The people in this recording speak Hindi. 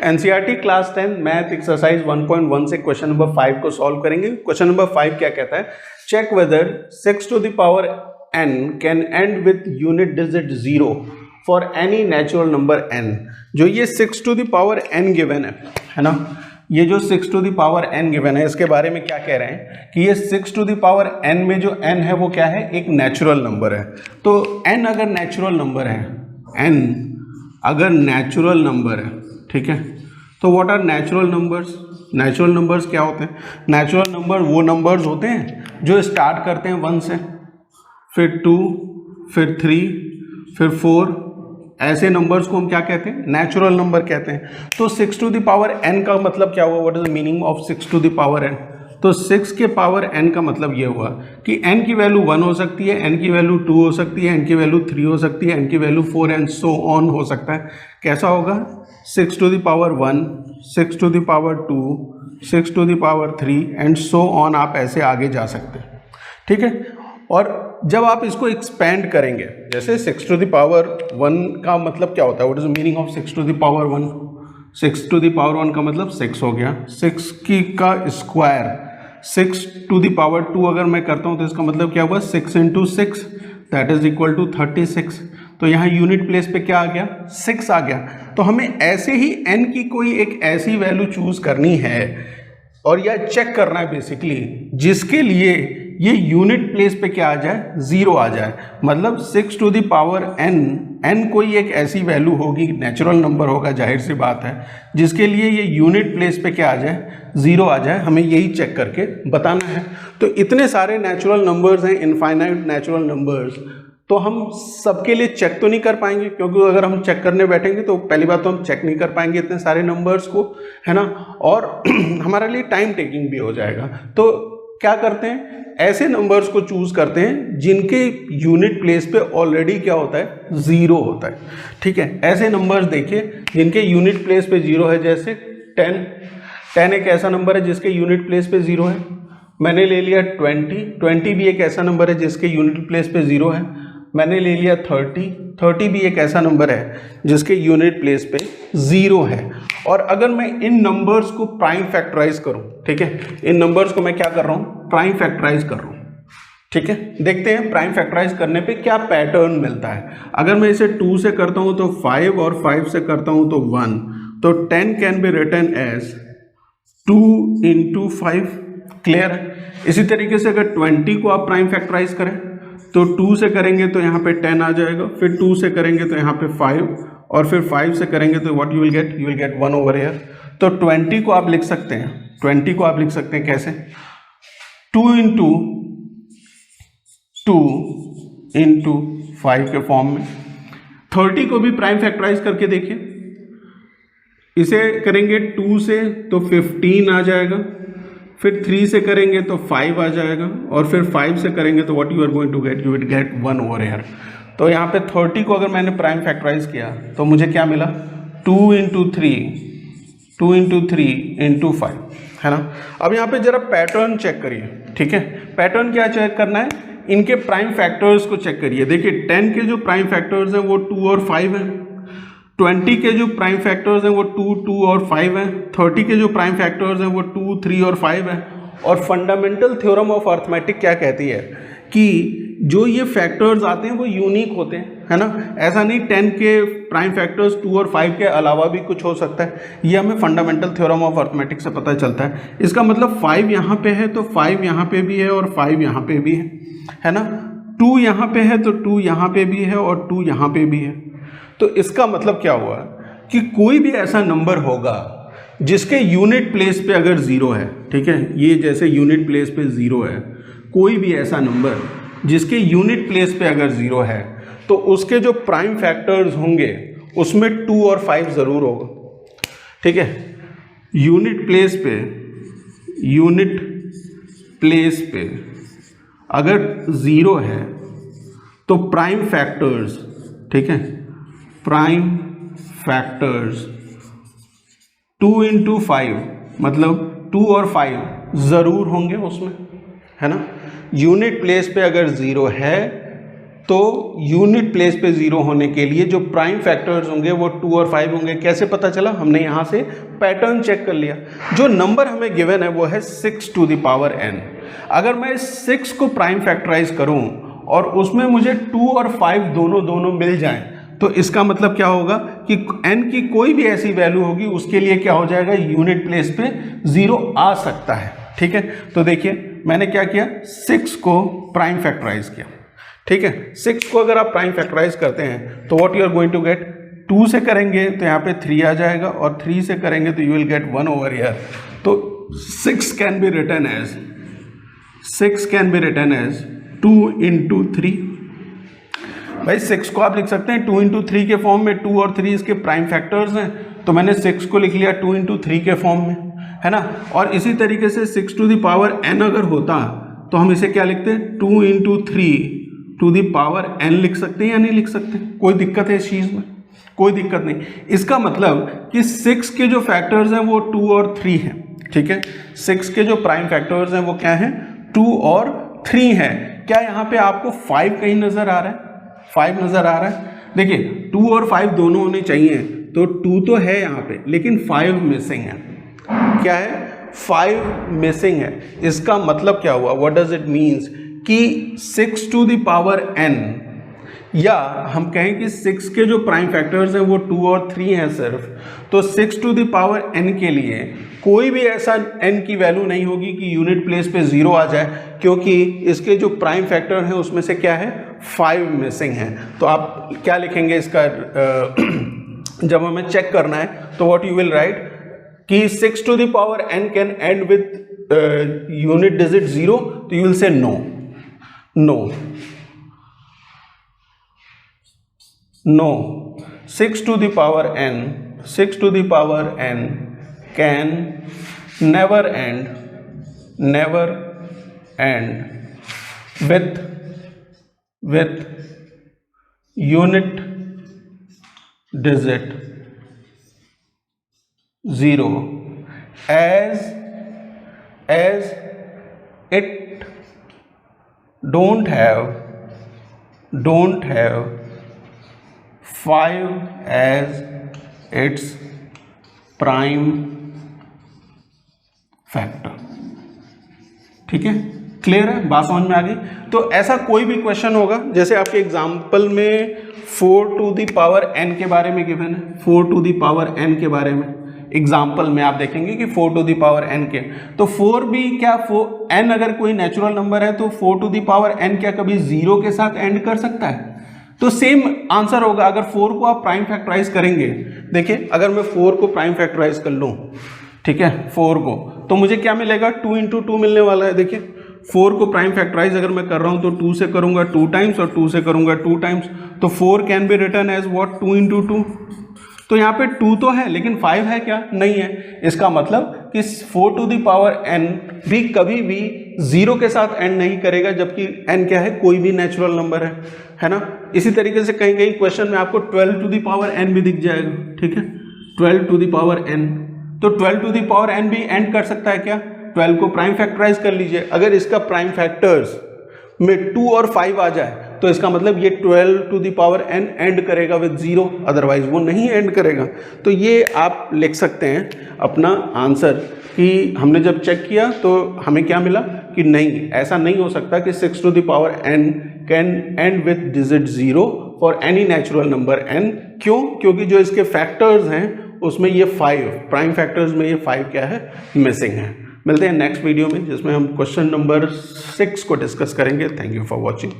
एनसीईआरटी क्लास 10 मैथ एक्सरसाइज 1.1 से क्वेश्चन नंबर 5 को सॉल्व करेंगे। क्वेश्चन नंबर 5 क्या कहता है, check whether 6 to the power n can end with unit digit 0 for any natural number n। जो ये 6 to the power n given है ना, ये जो 6 to the power n given है, इसके बारे में क्या कह रहे हैं कि ये 6 to the power n में जो n है वो क्या है, एक नेचुरल नंबर है। तो n अगर नेचुरल नंबर है, n अगर नेचुरल नंबर है, ठीक है, तो what are natural numbers? Natural numbers क्या होते हैं? नेचुरल नंबर वो नंबर्स होते हैं जो स्टार्ट करते हैं 1 से, फिर 2, फिर 3, फिर 4। ऐसे नंबर्स को हम क्या कहते हैं? नेचुरल नंबर कहते हैं। तो 6 to the power n का मतलब क्या हुआ? What is the meaning of 6 to the power n? तो 6 के पावर n का मतलब ये हुआ कि n की वैल्यू 1 हो सकती है, n की वैल्यू 2 हो सकती है, n की वैल्यू 3 हो सकती है, n की वैल्यू 4 एंड सो ऑन हो सकता है। कैसा होगा? 6 to the power 1, 6 to the power 2, 6 to the power 3 and so on, आप ऐसे आगे जा सकते हैं, ठीक है। और जब आप इसको एक्सपेंड करेंगे, जैसे 6 to the power 1 का मतलब क्या होता है? What is the meaning of 6 to the power 1? 6 to the power 1 का मतलब 6 हो गया, 6 की का स्क्वायर। 6 to the power 2 अगर मैं करता हूँ तो इसका मतलब क्या हुआ? 6 into 6 that is equal to 36। तो यहाँ यूनिट प्लेस पे क्या आ गया? 6 आ गया। तो हमें ऐसे ही n की कोई एक ऐसी वैल्यू चूज करनी है और या चेक करना है बेसिकली, जिसके लिए ये यूनिट प्लेस पे क्या आ जाए? 0 आ जाए। मतलब 6 to the power n कोई एक ऐसी वैल्यू होगी, नेचुरल नंबर होगा, जाहिर सी बात है, जिसके लिए ये यूनिट प्लेस पे क्या आ जाए? 0 आ जाए। हमें यही चेक करके बताना है। तो इतने सारे नेचुरल नंबर्स हैं, इनफाइनाइट नेचुरल नंबर्स, तो हम सबके लिए चेक तो नहीं कर पाएंगे, क्योंकि अगर हम चेक करने बैठेंगे तो पहली बात तो हम चेक नहीं कर पाएंगे इतने सारे नंबर्स को, है ना, और हमारे लिए टाइम टेकिंग भी हो जाएगा। तो क्या करते हैं, ऐसे नंबर्स को चूज करते हैं जिनके यूनिट प्लेस पे ऑलरेडी क्या होता है? 0 होता है, ठीक है। ऐसे नंबर्स देखिए जिनके यूनिट प्लेस पे 0 है, जैसे 10 एक ऐसा नंबर है जिसके यूनिट प्लेस पे 0 है। मैंने ले लिया 20 भी एक ऐसा नंबर है जिसके यूनिट प्लेस पे 0 है। मैंने ले लिया 30 भी एक ऐसा नंबर है जिसके यूनिट प्लेस पे 0 है। और अगर मैं इन नंबर्स को प्राइम फैक्टराइज करूं, ठीक है, इन नंबर्स को मैं क्या कर रहा हूं? प्राइम फैक्टराइज कर रहा हूं, ठीक है। देखते हैं प्राइम फैक्टराइज करने पे क्या पैटर्न मिलता है। अगर मैं इसे 2 से करता हूं तो 5, और 5 से करता हूं तो 1, तो 10 can be written as 2 into 5। Clear है? इसी तरीके से अगर 20 को आप प्राइम फैक्टराइज करें तो 2 से करेंगे तो यहाँ पे 10 आ जाएगा, फिर 2 से करेंगे तो यहाँ पे 5, और फिर 5 से करेंगे तो what you will gate? You will get 1 over here। तो 20 को आप लिख सकते हैं, 20 को आप लिख सकते हैं कैसे? 2 into 2 into 5 के फॉर्म में। 30 को भी प्राइम फैक्टराइज करके देखिए, इसे करेंगे 2 से तो 15 आ जाएगा, फिर 3 से करेंगे तो 5 आ जाएगा, और फिर 5 से करेंगे तो what you are going to get? You will get 1 over here। तो यहाँ पे 30 को अगर मैंने प्राइम फैक्टराइज किया तो मुझे क्या मिला? 2 into 3 into 5, है ना। अब यहाँ पे जरा पैटर्न चेक करिए, ठीक है। पैटर्न क्या चेक करना है? इनके प्राइम फैक्टर्स को चेक करिए। देखिए 10 के जो प्राइम फैक्टर्स हैं वो 2 और 5 हैं, 20 के जो प्राइम फैक्टर्स हैं वो 2 और 5 हैं, 30 के जो प्राइम फैक्टर्स हैं वो 2, 3 और 5 हैं। और फंडामेंटल थ्योरम ऑफ अर्थमेटिक क्या कहती है कि जो ये फैक्टर्स आते हैं वो यूनिक होते हैं, है ना। ऐसा नहीं 10 के प्राइम फैक्टर्स 2 और 5 के अलावा भी कुछ हो सकता है, ये हमें फंडामेंटल थ्योरम ऑफ अर्थमेटिक से पता चलता है। इसका मतलब 5 यहाँ पे है तो 5 यहाँ पे भी है और 5 यहाँ पे भी है ना। 2 यहाँ पे है तो 2 यहाँ पे भी है और 2 यहाँ पे भी है। तो इसका मतलब क्या हुआ कि कोई भी ऐसा नंबर होगा जिसके यूनिट प्लेस पे अगर 0 है, ठीक है, ये जैसे यूनिट प्लेस पे 0 है, कोई भी ऐसा नंबर जिसके यूनिट प्लेस पे अगर 0 है तो उसके जो प्राइम फैक्टर्स होंगे उसमें 2 और 5 ज़रूर होगा, ठीक है। यूनिट प्लेस पे अगर 0 है तो प्राइम फैक्टर्स, ठीक है, प्राइम फैक्टर्स 2 into 5 मतलब 2 और 5 ज़रूर होंगे उसमें, है ना। यूनिट प्लेस पे अगर 0 है तो यूनिट प्लेस पे 0 होने के लिए जो प्राइम फैक्टर्स होंगे वो 2 और 5 होंगे। कैसे पता चला? हमने यहाँ से पैटर्न चेक कर लिया। जो नंबर हमें गिवन है वो है 6 टू द पावर n। अगर मैं इस 6 को प्राइम फैक्टराइज करूँ और उसमें मुझे 2 और 5 दोनों मिल जाएं, तो इसका मतलब क्या होगा कि n की कोई भी ऐसी वैल्यू होगी उसके लिए क्या हो जाएगा, यूनिट प्लेस पे 0 आ सकता है। ठीक है, तो देखिए मैंने क्या किया, 6 को प्राइम फैक्टराइज किया। ठीक है, 6 को अगर आप प्राइम फैक्टराइज करते हैं तो what you are going to get, 2 से करेंगे तो यहाँ पे 3 आ जाएगा और 3 से करेंगे तो you will get 1 over here. तो 6 can be written as 2 into 3। भाई 6 को आप लिख सकते हैं 2 इंटू 3 के फॉर्म में, 2 और 3 इसके प्राइम फैक्टर्स हैं, तो मैंने 6 को लिख लिया 2 इंटू 3 के फॉर्म में, है ना। और इसी तरीके से 6 टू द पावर n अगर होता तो हम इसे क्या लिखते हैं, 2 into 3 to the power n लिख सकते हैं या नहीं लिख सकते? कोई दिक्कत है इस चीज़ में? कोई दिक्कत नहीं। इसका मतलब कि 6 के जो फैक्टर्स हैं वो 2 और 3 हैं। ठीक है, 6 के जो प्राइम फैक्टर्स हैं वो क्या हैं, 2 और 3 हैं। क्या यहाँ पे आपको 5 कहीं नज़र आ रहा है? 5 नज़र आ रहा है? देखिए 2 और 5 दोनों होने चाहिए, तो 2 तो है यहाँ पे लेकिन 5 मिसिंग है। क्या है? 5 मिसिंग है। इसका मतलब क्या हुआ, व्हाट डज इट मीन्स कि 6 टू द पावर n, या हम कहें कि 6 के जो प्राइम फैक्टर्स हैं वो 2 और 3 हैं सिर्फ, तो 6 टू द पावर n के लिए कोई भी ऐसा n की वैल्यू नहीं होगी कि यूनिट प्लेस पे 0 आ जाए, क्योंकि इसके जो प्राइम फैक्टर हैं उसमें से क्या है, 5 मिसिंग है। तो आप क्या लिखेंगे इसका जब हमें चेक करना है तो व्हाट यू विल राइट कि 6 to the power n can end with unit digit 0, तो you will say no. No, 6 to the power n can never end with unit digit 0 as it don't have 5 as its prime factor। ठीक है, क्लियर है, बात समझ में आ गई। तो ऐसा कोई भी क्वेश्चन होगा, जैसे आपके एग्जाम्पल में 4 टू द पावर n के बारे में गिवन है, 4 टू द पावर n के बारे में एग्जाम्पल में आप देखेंगे कि 4 टू द पावर n के, तो 4 भी क्या, n अगर कोई नेचुरल नंबर है तो 4 टू द पावर n क्या कभी 0 के साथ एंड कर सकता है? तो सेम आंसर होगा अगर 4 को आप प्राइम फैक्टराइज करेंगे। देखिए अगर मैं 4 को प्राइम फैक्टराइज कर लूँ, ठीक है, 4 को, तो मुझे क्या मिलेगा, 2 इंटू 2 मिलने वाला है। देखिए 4 को प्राइम फैक्टराइज अगर मैं कर रहा हूँ तो 2 से करूँगा 2 टाइम्स और 2 से करूँगा 2 टाइम्स, तो 4 can be written as what, 2 into 2। तो यहाँ पे 2 तो है लेकिन 5 है क्या, नहीं है। इसका मतलब कि 4 टू द पावर n भी कभी भी 0 के साथ एंड नहीं करेगा, जबकि n क्या है, कोई भी नेचुरल नंबर है ना। इसी तरीके से कहीं कहीं क्वेश्चन में आपको 12 टू द पावर n भी दिख जाएगा। ठीक है, 12 टू द पावर n, तो 12 टू द पावर n भी एंड कर सकता है क्या? 12 को प्राइम फैक्टराइज कर लीजिए, अगर इसका प्राइम फैक्टर्स में 2 और 5 आ जाए तो इसका मतलब ये 12 to the power n end करेगा विद 0, अदरवाइज वो नहीं एंड करेगा। तो ये आप लिख सकते हैं अपना आंसर कि हमने जब चेक किया तो हमें क्या मिला कि नहीं, ऐसा नहीं हो सकता कि 6 to the power n can end with digit 0 for any natural number n। क्यों? क्योंकि जो इसके फैक्टर्स हैं उसमें ये 5 प्राइम फैक्टर्स में ये 5 क्या है, मिसिंग है। मिलते हैं नेक्स्ट वीडियो में जिसमें हम क्वेश्चन नंबर 6 को डिस्कस करेंगे। Thank you for watching.